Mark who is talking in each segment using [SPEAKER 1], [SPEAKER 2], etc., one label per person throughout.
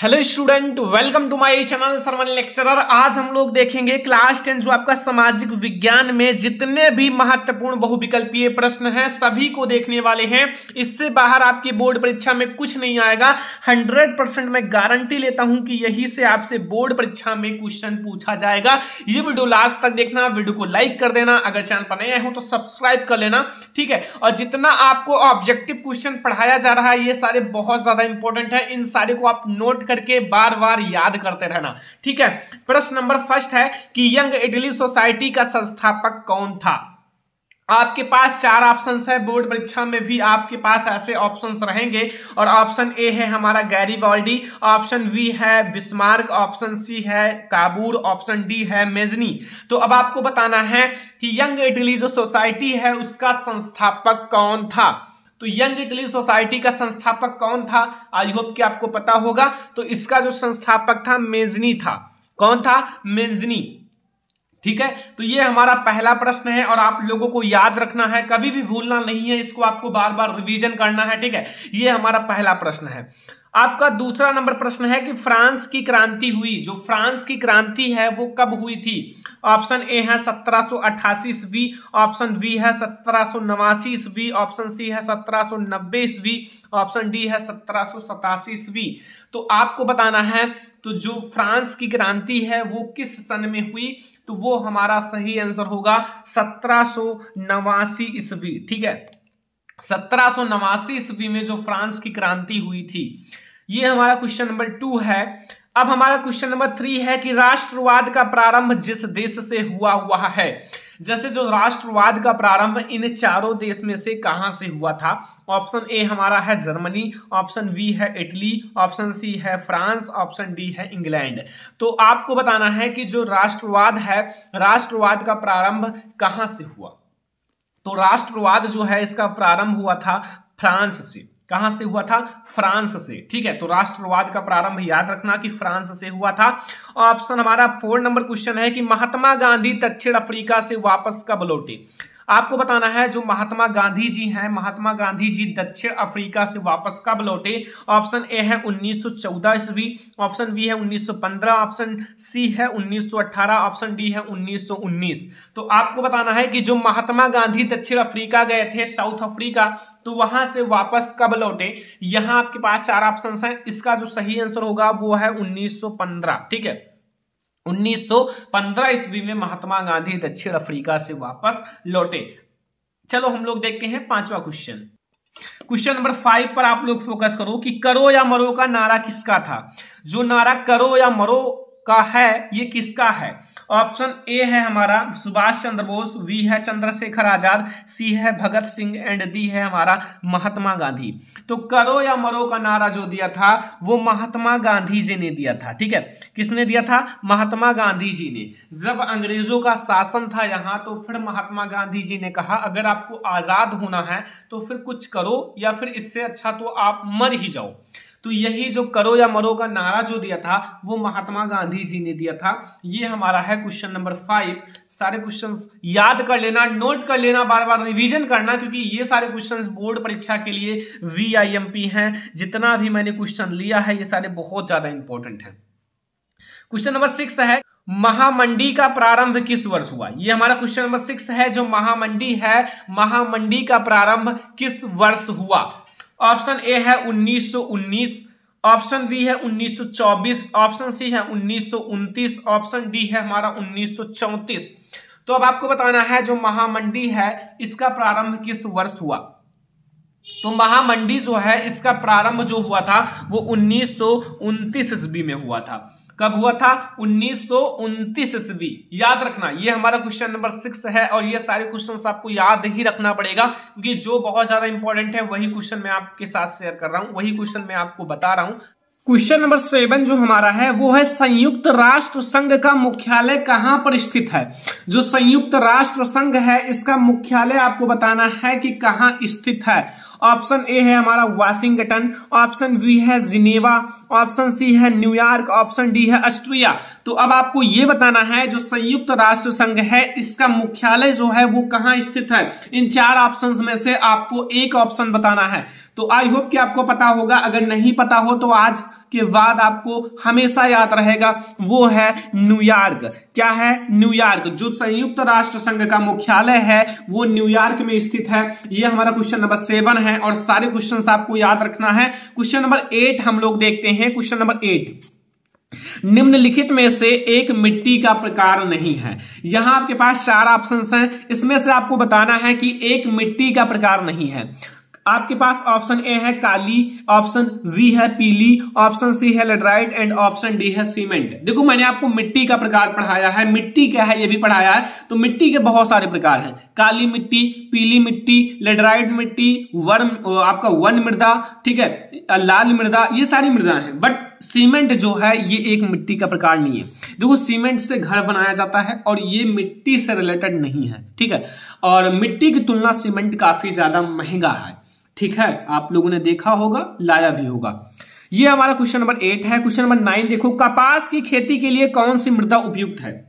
[SPEAKER 1] Hello student, welcome to my channel Sarvan lecturer. आज हम लोग देखेंगे क्लास 10 जो आपका सामाजिक विज्ञान में जितने भी महत्वपूर्ण बहुविकल्पीय प्रश्न हैं सभी को देखने वाले हैं। इससे बाहर आपकी बोर्ड परीक्षा में कुछ नहीं आएगा। 100% मैं गारंटी लेता हूं कि यही से आपसे बोर्ड परीक्षा में क्वेश्चन पूछा जाएगा। ये वीडियो लास्ट तक देखना, वीडियो को लाइक कर देना, अगर चैनल पर नए हो तो सब्सक्राइब कर लेना, ठीक है। और जितना आपको ऑब्जेक्टिव क्वेश्चन पढ़ाया जा रहा है ये सारे बहुत ज्यादा इंपॉर्टेंट है। इन सारे को आप नोट करके बार बार याद करते रहना, ठीक है। प्रश्न नंबर फर्स्ट है कि यंग इटली सोसाइटी का संस्थापक कौन था। आपके पास 4 ऑप्शंस है। बोर्ड परीक्षा में भी आपके पास ऐसे ऑप्शंस रहेंगे। और ऑप्शन ए है हमारा गैरीबाल्डी, ऑप्शन बी है बिस्मार्क, ऑप्शन सी है काबूर, ऑप्शन डी है मेजनी। तो अब आपको बताना है कि यंग इटली जो सोसाइटी है उसका संस्थापक कौन था। तो यंग इटली सोसाइटी का संस्थापक कौन था, आई होप कि आपको पता होगा। तो इसका जो संस्थापक था मेजनी था। कौन था? मेजनी, ठीक है। तो ये हमारा पहला प्रश्न है और आप लोगों को याद रखना है, कभी भी भूलना नहीं है, इसको आपको बार बार रिवीजन करना है, ठीक है। ये हमारा पहला प्रश्न है। आपका दूसरा नंबर प्रश्न है कि फ्रांस की क्रांति हुई, जो फ्रांस की क्रांति है वो कब हुई थी। ऑप्शन ए है 1788 ईस्वी, ऑप्शन बी है 1789 ईस्वी, ऑप्शन सी है 1790 ईस्वी, ऑप्शन डी है 1787 ईस्वी। तो आपको बताना है तो जो फ्रांस की क्रांति है वो किस सन में हुई। तो वो हमारा सही आंसर होगा 1789 ईस्वी, ठीक है। 1789 ईस्वी में जो फ्रांस की क्रांति हुई थी। ये हमारा क्वेश्चन नंबर 2 है। अब हमारा क्वेश्चन नंबर 3 है कि राष्ट्रवाद का प्रारंभ जिस देश से हुआ है। जैसे जो राष्ट्रवाद का प्रारंभ इन चारों देश में से कहां से हुआ था। ऑप्शन ए हमारा है जर्मनी, ऑप्शन बी है इटली, ऑप्शन सी है फ्रांस, ऑप्शन डी है इंग्लैंड। तो आपको बताना है कि जो राष्ट्रवाद है, राष्ट्रवाद का प्रारंभ कहां से हुआ। तो राष्ट्रवाद जो है इसका प्रारंभ हुआ था फ्रांस से। कहां से हुआ था? फ्रांस से, ठीक है। तो राष्ट्रवाद का प्रारंभ याद रखना कि फ्रांस से हुआ था। ऑप्शन हमारा 4 नंबर क्वेश्चन है कि महात्मा गांधी दक्षिण अफ्रीका से वापस कब लौटे। आपको बताना है जो महात्मा गांधी जी हैं, महात्मा गांधी जी दक्षिण अफ्रीका से वापस कब लौटे। ऑप्शन ए है 1914 ईस्वी, ऑप्शन बी है 1915, ऑप्शन सी है 1918, ऑप्शन डी है 1919। तो आपको बताना है कि जो महात्मा गांधी दक्षिण अफ्रीका गए थे, साउथ अफ्रीका, तो वहां से वापस कब लौटे। यहां आपके पास 4 ऑप्शन हैं। इसका जो सही आंसर होगा वो है 1915, ठीक है। 1915 ईस्वी में महात्मा गांधी दक्षिण अफ्रीका से वापस लौटे। चलो हम लोग देखते हैं 5वां क्वेश्चन। क्वेश्चन नंबर 5 पर आप लोग फोकस करो कि करो या मरो का नारा किसका था। जो नारा करो या मरो का है ये किसका है। ऑप्शन ए है हमारा सुभाष चंद्र बोस, बी है चंद्रशेखर आजाद, सी है भगत सिंह एंड डी है हमारा महात्मा गांधी। तो करो या मरो का नारा जो दिया था वो महात्मा गांधी जी ने दिया था, ठीक है। किसने दिया था? महात्मा गांधी जी ने। जब अंग्रेजों का शासन था यहाँ तो फिर महात्मा गांधी जी ने कहा अगर आपको आजाद होना है तो फिर कुछ करो या फिर इससे अच्छा तो आप मर ही जाओ। तो यही जो करो या मरो का नारा जो दिया था वो महात्मा गांधी जी ने दिया था। ये हमारा है क्वेश्चन नंबर 5। सारे क्वेश्चंस याद कर लेना, नोट कर लेना, बार बार रिवीजन करना, क्योंकि ये सारे क्वेश्चंस बोर्ड परीक्षा के लिए VIMP हैं। जितना भी मैंने क्वेश्चन लिया है ये सारे बहुत ज्यादा इंपॉर्टेंट हैं। क्वेश्चन नंबर 6 है महामंडी का प्रारंभ किस वर्ष हुआ। ये हमारा क्वेश्चन नंबर 6 है। जो महामंडी है, महामंडी का प्रारंभ किस वर्ष हुआ। ऑप्शन ए है 1919, ऑप्शन बी है 1924, ऑप्शन सी है 1929, ऑप्शन डी है हमारा 1934। तो अब आपको बताना है जो महामंडी है इसका प्रारंभ किस वर्ष हुआ। तो महामंडी जो है इसका प्रारंभ जो हुआ था वो 1929 ईस्वी में हुआ था। कब हुआ था? 1929 ईस्वी। याद रखना, ये हमारा क्वेश्चन नंबर 6 है और ये सारे क्वेश्चंस आपको याद ही रखना पड़ेगा, क्योंकि जो बहुत ज्यादा इंपॉर्टेंट है वही क्वेश्चन मैं आपके साथ शेयर कर रहा हूं, वही क्वेश्चन मैं आपको बता रहा हूं। क्वेश्चन नंबर 7 जो हमारा है वो है संयुक्त राष्ट्र संघ का मुख्यालय कहां पर स्थित है। जो संयुक्त राष्ट्र संघ है इसका मुख्यालय आपको बताना है कि कहां स्थित है। ऑप्शन ए है हमारा वाशिंगटन, ऑप्शन बी है जिनेवा, ऑप्शन सी है न्यूयॉर्क, ऑप्शन डी है ऑस्ट्रिया। तो अब आपको ये बताना है जो संयुक्त राष्ट्र संघ है इसका मुख्यालय जो है वो कहां स्थित है। इन 4 ऑप्शंस में से आपको एक ऑप्शन बताना है। तो आई होप कि आपको पता होगा, अगर नहीं पता हो तो आज के बाद आपको हमेशा याद रहेगा वो है न्यूयॉर्क। क्या है? न्यूयॉर्क। जो संयुक्त राष्ट्र संघ का मुख्यालय है वो न्यूयॉर्क में स्थित है। ये हमारा क्वेश्चन नंबर 7 है और सारे क्वेश्चंस आपको याद रखना है। क्वेश्चन नंबर 8 हम लोग देखते हैं। क्वेश्चन नंबर 8, निम्नलिखित में से एक मिट्टी का प्रकार नहीं है। यहां आपके पास 4 ऑप्शंस हैं, इसमें से आपको बताना है कि एक मिट्टी का प्रकार नहीं है। आपके पास ऑप्शन ए है काली, ऑप्शन बी है पीली, ऑप्शन सी है लेटराइट एंड ऑप्शन डी है सीमेंट। देखो मैंने आपको मिट्टी का प्रकार पढ़ाया है, मिट्टी क्या है ये भी पढ़ाया है। तो मिट्टी के बहुत सारे प्रकार हैं, काली मिट्टी, पीली मिट्टी, लेटराइट मिट्टी, आपका वन मृदा, ठीक है, लाल मृदा, ये सारी मृदा है। बट सीमेंट जो है ये एक मिट्टी का प्रकार नहीं है। देखो सीमेंट से घर बनाया जाता है और ये मिट्टी से रिलेटेड नहीं है, ठीक है। और मिट्टी की तुलना सीमेंट काफी ज्यादा महंगा है, ठीक है, आप लोगों ने देखा होगा, लाया भी होगा। ये हमारा क्वेश्चन नंबर 8 है। क्वेश्चन नंबर 9 देखो, कपास की खेती के लिए कौन सी मृदा उपयुक्त है?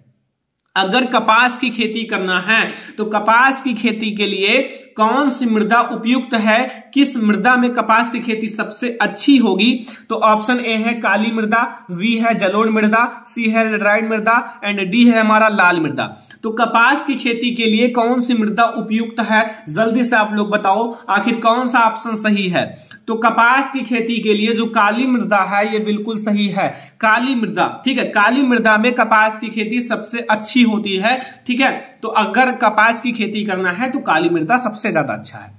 [SPEAKER 1] अगर कपास की खेती करना है तो कपास की खेती के लिए कौन सी मृदा उपयुक्त है, किस मृदा में कपास की खेती सबसे अच्छी होगी? तो ऑप्शन ए है काली मृदा, बी है जलोढ़ मृदा, सी है लेटराइट मृदा एंड डी है हमारा लाल मृदा। तो कपास की खेती के लिए कौन सी मृदा उपयुक्त है? जल्दी से आप लोग बताओ आखिर कौन सा ऑप्शन सही है। तो कपास की खेती के लिए जो काली मृदा है ये बिल्कुल सही है, काली मृदा, ठीक है। काली मृदा में कपास की खेती सबसे अच्छी होती है, ठीक है। तो अगर कपास की खेती करना है तो काली मृदा सबसे ज्यादा अच्छा है।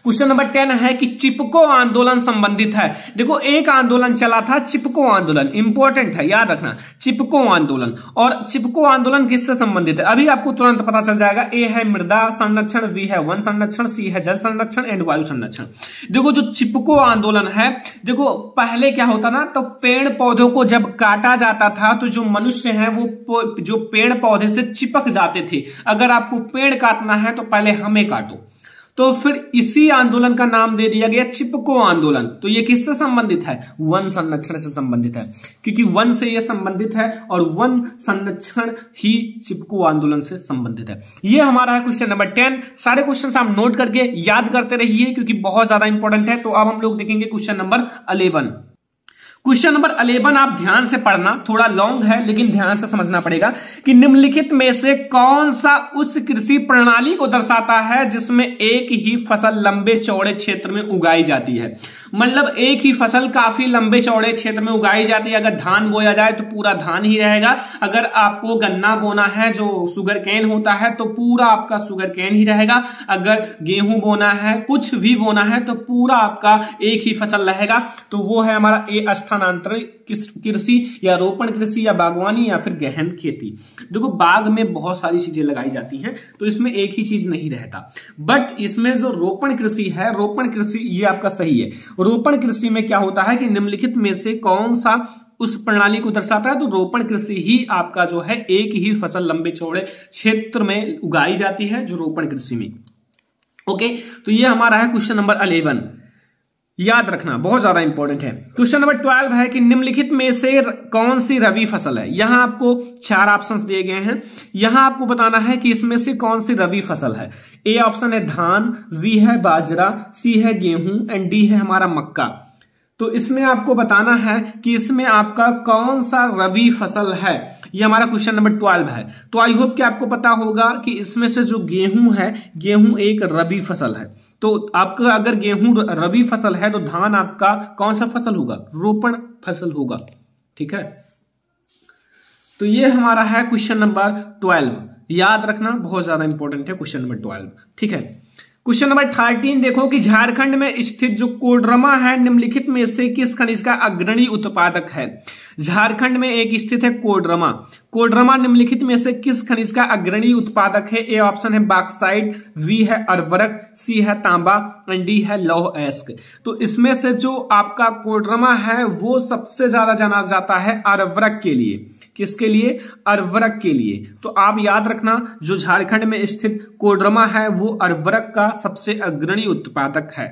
[SPEAKER 1] क्वेश्चन नंबर 10 है कि चिपको आंदोलन संबंधित है। देखो एक आंदोलन चला था चिपको आंदोलन, इंपॉर्टेंट है, याद रखना चिपको आंदोलन। और चिपको आंदोलन किससे संबंधित है अभी आपको तुरंत पता चल जाएगा। ए है मृदा संरक्षण, बी है वन संरक्षण, सी है जल संरक्षण एंड वायु संरक्षण। देखो जो चिपको आंदोलन है, देखो पहले क्या होता ना, तो पेड़ पौधों को जब काटा जाता था तो जो मनुष्य हैं वो जो पेड़ पौधे से चिपक जाते थे। अगर आपको पेड़ काटना है तो पहले हमें काटो, तो फिर इसी आंदोलन का नाम दे दिया गया चिपको आंदोलन। तो ये किससे संबंधित है? वन संरक्षण से संबंधित है, क्योंकि वन से ये संबंधित है और वन संरक्षण ही चिपको आंदोलन से संबंधित है। ये हमारा है क्वेश्चन नंबर 10। सारे क्वेश्चन आप नोट करके याद करते रहिए क्योंकि बहुत ज्यादा इंपॉर्टेंट है। तो अब हम लोग देखेंगे क्वेश्चन नंबर 11। क्वेश्चन नंबर 11 आप ध्यान से पढ़ना, थोड़ा लॉन्ग है लेकिन ध्यान से समझना पड़ेगा कि निम्नलिखित में से कौन सा उस कृषि प्रणाली को दर्शाता है जिसमें एक ही फसल लंबे चौड़े क्षेत्र में उगाई जाती है। मतलब एक ही फसल काफी लंबे चौड़े क्षेत्र में उगाई जाती है। अगर धान बोया जाए तो पूरा धान ही रहेगा, अगर आपको गन्ना बोना है जो शुगर कैन होता है तो पूरा आपका शुगर कैन ही रहेगा, अगर गेहूं बोना है, कुछ भी बोना है तो पूरा आपका एक ही फसल रहेगा। तो वो है हमारा ए स्थानांतरित कृषि या रोपण कृषि या बागवानी या फिर गहन खेती। देखो बाग में बहुत सारी चीजें लगाई जाती हैं तो इसमें एक ही चीज नहीं रहता, बट इसमें जो रोपण कृषि है, रोपण कृषि ये आपका सही है। रोपण कृषि में क्या होता है कि निम्नलिखित में से कौन सा उस प्रणाली को दर्शाता है? तो रोपण कृषि ही आपका जो है एक ही फसल लंबे चौड़े क्षेत्र में उगाई जाती है, जो रोपण कृषि में। ओके, तो ये हमारा है क्वेश्चन नंबर 11, याद रखना बहुत ज्यादा इंपॉर्टेंट है। क्वेश्चन नंबर 12 है कि निम्नलिखित में से कौन सी रबी फसल है। यहां आपको 4 ऑप्शंस दिए गए हैं, यहां आपको बताना है कि इसमें से कौन सी रबी फसल है। ए ऑप्शन है धान, बी है बाजरा, सी है गेहूं एंड डी है हमारा मक्का। तो इसमें आपको बताना है कि इसमें आपका कौन सा रबी फसल है। ये हमारा क्वेश्चन नंबर 12 है। तो आई होप कि आपको पता होगा कि इसमें से जो गेहूं है, गेहूं एक रबी फसल है। तो आपका अगर गेहूं रबी फसल है तो धान आपका कौन सा फसल होगा? रोपण फसल होगा, ठीक है। तो ये हमारा है क्वेश्चन नंबर 12, याद रखना बहुत ज्यादा इंपॉर्टेंट है क्वेश्चन नंबर 12, ठीक है। क्वेश्चन नंबर 13 देखो कि झारखंड में स्थित जो कोडरमा है निम्नलिखित में से किस खनिज का अग्रणी उत्पादक है। झारखंड में एक स्थित है कोडरमा, कोडरमा निम्नलिखित में से किस खनिज का अग्रणी उत्पादक है। ए ऑप्शन है बॉक्साइट, बी है उर्वरक, सी है तांबा एंड डी है लौह अयस्क। तो इसमें से जो आपका कोडरमा है वो सबसे ज्यादा जाना जाता है उर्वरक के लिए। किसके लिए? उर्वरक के लिए। तो आप याद रखना जो झारखंड में स्थित कोडरमा है वो उर्वरक का सबसे अग्रणी उत्पादक है।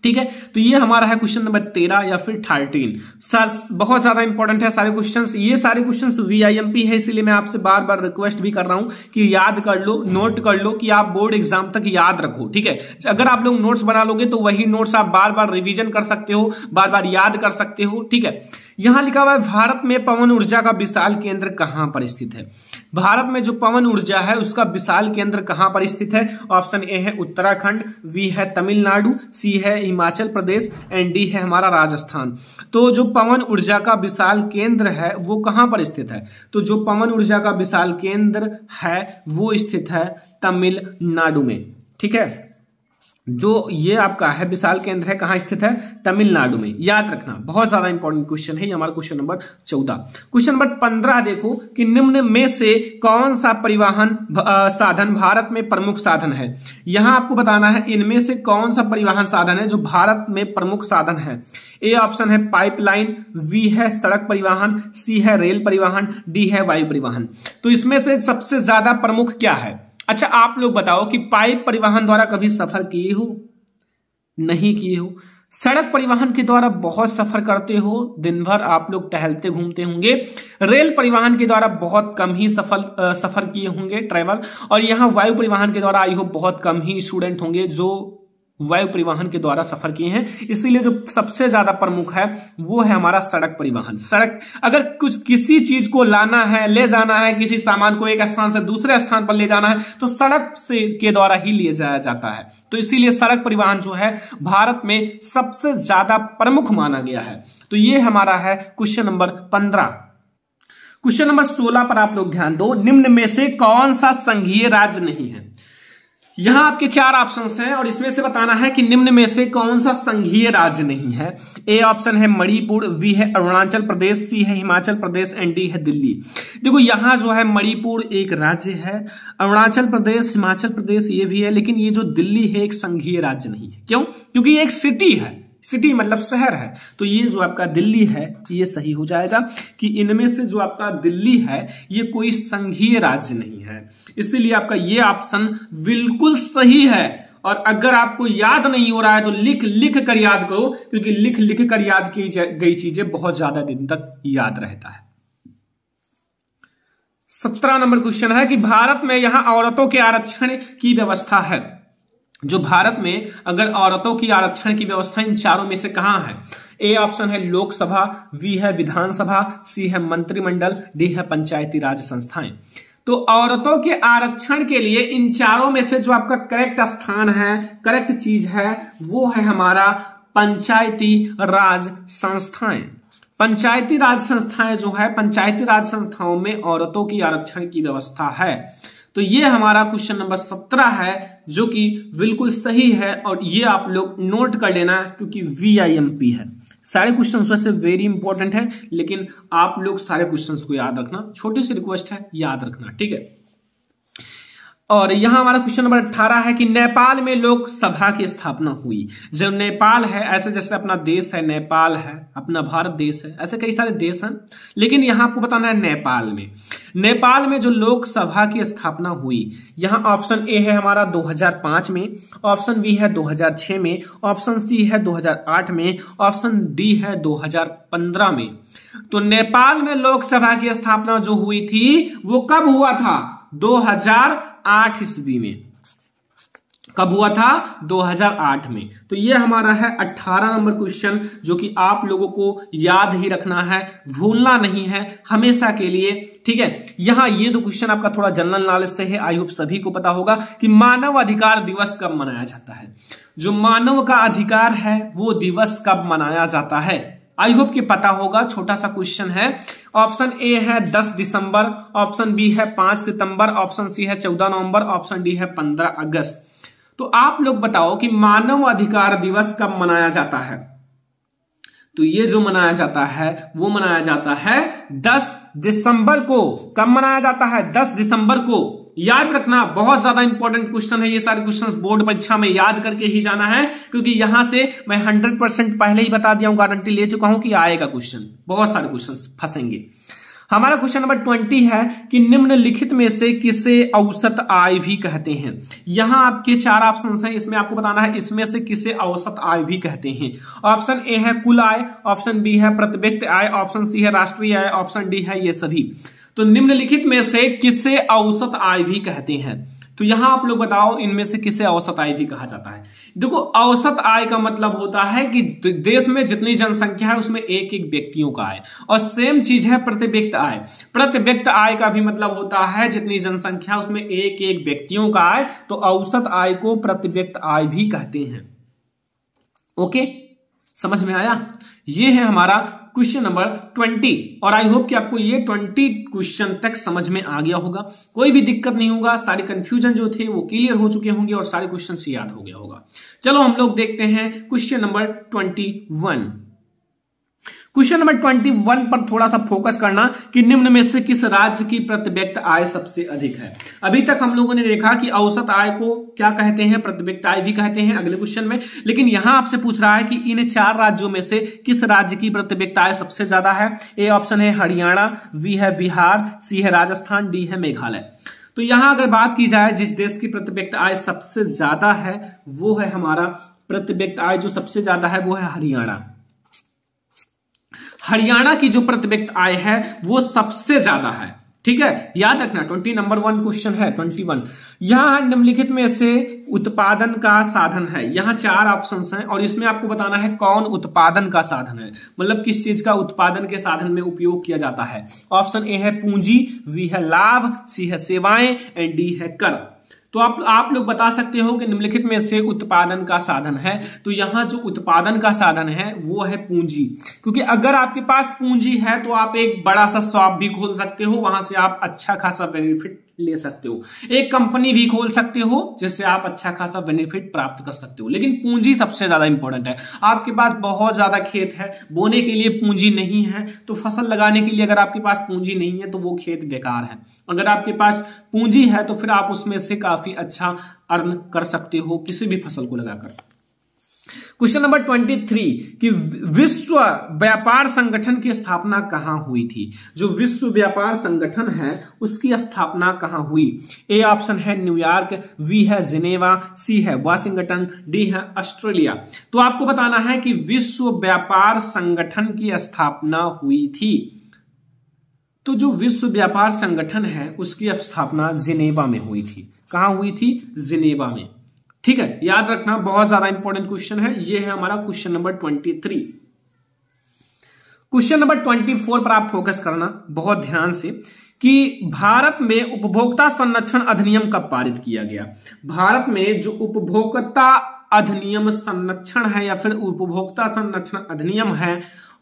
[SPEAKER 1] ठीक है, तो ये हमारा है क्वेश्चन नंबर 13 या फिर 13। सर बहुत ज्यादा इंपॉर्टेंट है सारे क्वेश्चंस, ये सारे क्वेश्चंस VIMP है, इसीलिए मैं आपसे बार बार रिक्वेस्ट भी कर रहा हूं कि याद कर लो, नोट कर लो, कि आप बोर्ड एग्जाम तक याद रखो। ठीक है, अगर आप लोग नोट्स बना लोगे तो वही नोट्स आप बार बार रिवीजन कर सकते हो, बार बार याद कर सकते हो। ठीक है, यहां लिखा हुआ है भारत में पवन ऊर्जा का विशाल केंद्र कहां पर स्थित है। भारत में जो पवन ऊर्जा है उसका विशाल केंद्र कहां पर स्थित है। ऑप्शन ए है उत्तराखंड, बी है तमिलनाडु, सी है हिमाचल प्रदेश एंड डी है हमारा राजस्थान। तो जो पवन ऊर्जा का विशाल केंद्र है वो कहां पर स्थित है, तो जो पवन ऊर्जा का विशाल केंद्र है वो स्थित है तमिलनाडु में। ठीक है, जो ये आपका है विशाल केंद्र है कहां स्थित है, तमिलनाडु में। याद रखना, बहुत ज्यादा इंपॉर्टेंट क्वेश्चन है ये हमारा क्वेश्चन नंबर 14। क्वेश्चन नंबर 15 देखो कि निम्न में से कौन सा परिवहन साधन भारत में प्रमुख साधन है। यहां आपको बताना है इनमें से कौन सा परिवहन साधन है जो भारत में प्रमुख साधन है। ए ऑप्शन है पाइपलाइन, बी है सड़क परिवहन, सी है रेल परिवहन, डी है वायु परिवहन। तो इसमें से सबसे ज्यादा प्रमुख क्या है। अच्छा आप लोग बताओ कि पाइप परिवहन द्वारा कभी सफर किए हो, नहीं किए हो। सड़क परिवहन के द्वारा बहुत सफर करते हो, दिन भर आप लोग टहलते घूमते होंगे। रेल परिवहन के द्वारा बहुत कम ही सफर किए होंगे, ट्रेवल। और यहाँ वायु परिवहन के द्वारा आई हो बहुत कम ही स्टूडेंट होंगे जो वायु परिवहन के द्वारा सफर किए हैं। इसीलिए जो सबसे ज्यादा प्रमुख है वो है हमारा सड़क परिवहन। सड़क, अगर कुछ किसी चीज को लाना है, ले जाना है, किसी सामान को एक स्थान से दूसरे स्थान पर ले जाना है तो सड़क से के द्वारा ही ले जाया जाता है। तो इसीलिए सड़क परिवहन जो है भारत में सबसे ज्यादा प्रमुख माना गया है। तो ये हमारा है क्वेश्चन नंबर 15। क्वेश्चन नंबर 16 पर आप लोग ध्यान दो, निम्न में से कौन सा संघीय राज्य नहीं है। यहां आपके 4 ऑप्शंस हैं और इसमें से बताना है कि निम्न में से कौन सा संघीय राज्य नहीं है। ए ऑप्शन है मणिपुर, बी है अरुणाचल प्रदेश, सी है हिमाचल प्रदेश एंड डी है दिल्ली। देखो यहां जो है मणिपुर एक राज्य है, अरुणाचल प्रदेश, हिमाचल प्रदेश ये भी है, लेकिन ये जो दिल्ली है एक संघीय राज्य नहीं है। क्यों? क्योंकि ये एक सिटी है, सिटी मतलब शहर है। तो ये जो आपका दिल्ली है ये सही हो जाएगा कि इनमें से जो आपका दिल्ली है ये कोई संघीय राज्य नहीं है। इसलिए आपका ये ऑप्शन बिल्कुल सही है। और अगर आपको याद नहीं हो रहा है तो लिख कर याद करो, क्योंकि लिख कर याद की गई चीजें बहुत ज्यादा दिन तक याद रहता है। 17 नंबर क्वेश्चन है कि भारत में यहां औरतों के आरक्षण की व्यवस्था है। जो भारत में अगर औरतों की आरक्षण की व्यवस्था इन चारों में से कहां है। ए ऑप्शन है लोकसभा, बी है विधानसभा, सी है मंत्रिमंडल, डी है पंचायती राज संस्थाएं। तो औरतों के आरक्षण के लिए इन चारों में से जो आपका करेक्ट स्थान है, करेक्ट चीज है वो है हमारा पंचायती राज संस्थाएं। पंचायती राज संस्थाएं जो है, पंचायती राज संस्थाओं में औरतों की आरक्षण की व्यवस्था है। तो ये हमारा क्वेश्चन नंबर 17 है जो कि बिल्कुल सही है। और ये आप लोग नोट कर लेना क्योंकि VIMP है। सारे क्वेश्चंस वैसे वेरी इंपॉर्टेंट है, लेकिन आप लोग सारे क्वेश्चंस को याद रखना, छोटी सी रिक्वेस्ट है, याद रखना। ठीक है, और यहां हमारा क्वेश्चन नंबर 18 है कि नेपाल में लोकसभा की स्थापना हुई। जो नेपाल है, ऐसे जैसे अपना देश है नेपाल है, अपना भारत देश है, ऐसे कई सारे देश हैं, लेकिन यहां आपको बताना है नेपाल में जो लोकसभा की स्थापना हुई। यहां ऑप्शन ए है हमारा 2005 में, ऑप्शन बी है 2006 में, ऑप्शन सी है 2008 में, ऑप्शन डी है 2015 में। तो नेपाल में लोकसभा की स्थापना जो हुई थी वो कब हुआ था, 2008 ईस्वी में। कब हुआ था, 2008 में। तो ये हमारा है 18 नंबर क्वेश्चन जो कि आप लोगों को याद ही रखना है, भूलना नहीं है हमेशा के लिए। ठीक है, यहां ये दो क्वेश्चन आपका थोड़ा जनरल नॉलेज से है, आई होप सभी को पता होगा कि मानव अधिकार दिवस कब मनाया जाता है। जो मानव का अधिकार है वो दिवस कब मनाया जाता है, आई होप कि पता होगा। छोटा सा क्वेश्चन है। ऑप्शन ए है 10 दिसंबर, ऑप्शन बी है 5 सितंबर, ऑप्शन सी है 14 नवंबर, ऑप्शन डी है 15 अगस्त। तो आप लोग बताओ कि मानव अधिकार दिवस कब मनाया जाता है। तो ये जो मनाया जाता है वो मनाया जाता है 10 दिसंबर को। कब मनाया जाता है, 10 दिसंबर को। याद रखना, बहुत ज्यादा इंपॉर्टेंट क्वेश्चन है। ये सारे क्वेश्चंस बोर्ड परीक्षा में याद करके ही जाना है, क्योंकि यहां से मैं 100% पहले ही बता दिया हूं, गारंटी ले चुका हूं कि आएगा क्वेश्चन, बहुत सारे क्वेश्चंस फंसेंगे। हमारा क्वेश्चन नंबर 20 है कि निम्नलिखित में से किसे औसत आय भी कहते हैं। यहां आपके 4 ऑप्शन हैं, इसमें आपको बताना है इसमें से किसे औसत आय भी कहते हैं। ऑप्शन ए है कुल आय, ऑप्शन बी है प्रति व्यक्ति आय, ऑप्शन सी है राष्ट्रीय आय, ऑप्शन डी है ये सभी। तो निम्नलिखित में से किसे औसत आय भी कहते हैं, तो यहां आप लोग बताओ इनमें से किसे औसत आय भी कहा जाता है। देखो औसत आय का मतलब होता है कि देश में जितनी जनसंख्या है उसमें एक एक व्यक्तियों का आय, और सेम चीज है प्रति व्यक्ति आय। प्रति व्यक्ति आय का भी मतलब होता है जितनी जनसंख्या उसमें एक एक व्यक्तियों का आय, तो औसत आय को प्रति व्यक्ति आय भी कहते हैं। ओके, समझ में आया। ये है हमारा क्वेश्चन नंबर 20, और आई होप कि आपको ये 20 क्वेश्चन तक समझ में आ गया होगा, कोई भी दिक्कत नहीं होगा, सारे कंफ्यूजन जो थे वो क्लियर हो चुके होंगे और सारे क्वेश्चन याद हो गया होगा। चलो हम लोग देखते हैं क्वेश्चन नंबर 21। क्वेश्चन नंबर 21 पर थोड़ा सा फोकस करना कि निम्न में से किस राज्य की प्रति व्यक्ति आय सबसे अधिक है। अभी तक हम लोगों ने देखा कि औसत आय को क्या कहते हैं, प्रति व्यक्ति आय भी कहते हैं अगले क्वेश्चन में, लेकिन यहां आपसे पूछ रहा है कि इन 4 राज्यों में से किस राज्य की प्रति व्यक्ति आय सबसे ज्यादा है। ए ऑप्शन है हरियाणा, बी है बिहार, सी है राजस्थान, डी है मेघालय। तो यहां अगर बात की जाए जिस देश की प्रति व्यक्ति आय सबसे ज्यादा है वो है हमारा, प्रति व्यक्ति आय जो सबसे ज्यादा है वो है हरियाणा। हरियाणा की जो प्रति व्यक्ति आय है वो सबसे ज्यादा है, ठीक है, याद रखना। 20 नंबर 1 क्वेश्चन है 21। यहां निम्नलिखित में से उत्पादन का साधन है, यहां 4 ऑप्शंस हैं और इसमें आपको बताना है कौन उत्पादन का साधन है, मतलब किस चीज का उत्पादन के साधन में उपयोग किया जाता है। ऑप्शन ए है पूंजी, बी है लाभ, सी है सेवाएं एंड डी है कर। तो आप लोग बता सकते हो कि निम्नलिखित में से उत्पादन का साधन है, तो यहां जो उत्पादन का साधन है वो है पूंजी, क्योंकि अगर आपके पास पूंजी है तो आप एक बड़ा सा शॉप भी खोल सकते हो, वहां से आप अच्छा खासा बेनिफिट ले सकते हो, एक कंपनी भी खोल सकते हो जिससे आप अच्छा खासा बेनिफिट प्राप्त कर सकते हो। लेकिन पूंजी सबसे ज्यादा इंपॉर्टेंट है। आपके पास बहुत ज्यादा खेत है, बोने के लिए पूंजी नहीं है, तो फसल लगाने के लिए अगर आपके पास पूंजी नहीं है तो वो खेत बेकार है। अगर आपके पास पूंजी है तो फिर आप उसमें से काफी अच्छा अर्न कर सकते हो किसी भी फसल को लगाकर। क्वेश्चन नंबर 23 कि विश्व व्यापार संगठन की स्थापना कहां हुई थी। जो विश्व व्यापार संगठन है उसकी स्थापना कहां हुई। ए ऑप्शन है न्यूयॉर्क, बी है जिनेवा, सी है वाशिंगटन, डी है ऑस्ट्रेलिया। तो आपको बताना है कि विश्व व्यापार संगठन की स्थापना हुई थी। तो जो विश्व व्यापार संगठन है उसकी स्थापना जिनेवा में हुई थी। कहां हुई थी? जिनेवा में। ठीक है, याद रखना, बहुत ज्यादा इंपॉर्टेंट क्वेश्चन है। ये है हमारा क्वेश्चन नंबर 23। क्वेश्चन नंबर 24 पर आप फोकस करना बहुत ध्यान से कि भारत में उपभोक्ता संरक्षण अधिनियम कब पारित किया गया। भारत में जो उपभोक्ता अधिनियम संरक्षण है या फिर उपभोक्ता संरक्षण अधिनियम है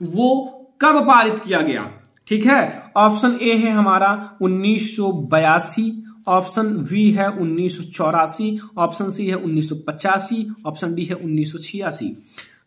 [SPEAKER 1] वो कब पारित किया गया। ठीक है, ऑप्शन ए है हमारा 1982, ऑप्शन बी है 1984, ऑप्शन सी है 1985, ऑप्शन डी है 1986।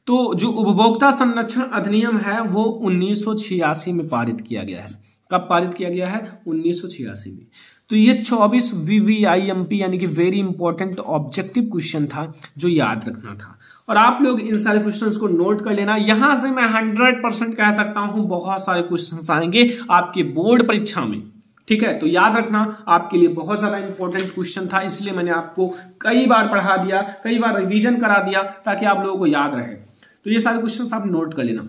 [SPEAKER 1] तो जो उपभोक्ता संरक्षण अधिनियम है वो 1986 में पारित किया गया है। कब पारित किया गया है? 1986 में। तो ये 24 VVIMP यानी कि वेरी इंपॉर्टेंट ऑब्जेक्टिव क्वेश्चन था जो याद रखना था, और आप लोग इन सारे क्वेश्चंस को नोट कर लेना। यहां से मैं 100% कह सकता हूं बहुत सारे क्वेश्चंस आएंगे आपके बोर्ड परीक्षा में। ठीक है, तो याद रखना, आपके लिए बहुत ज्यादा इंपॉर्टेंट क्वेश्चन था, इसलिए मैंने आपको कई बार पढ़ा दिया, कई बार रिवीजन करा दिया ताकि आप लोगों को याद रहे। तो ये सारे क्वेश्चंस आप नोट कर लेना।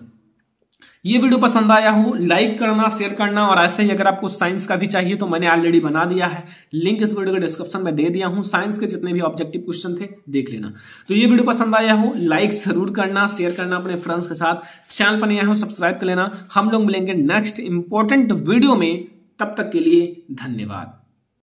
[SPEAKER 1] ये वीडियो पसंद आया हो लाइक करना, शेयर करना, और ऐसे ही अगर आपको साइंस का भी चाहिए तो मैंने ऑलरेडी बना दिया है, लिंक इस वीडियो के डिस्क्रिप्शन में दे दिया हूं। साइंस के जितने भी ऑब्जेक्टिव क्वेश्चन थे देख लेना। तो ये वीडियो पसंद आया हो लाइक जरूर करना, शेयर करना अपने फ्रेंड्स के साथ, चैनल पर नया हो सब्सक्राइब कर लेना। हम लोग मिलेंगे नेक्स्ट इंपॉर्टेंट वीडियो में, तब तक के लिए धन्यवाद।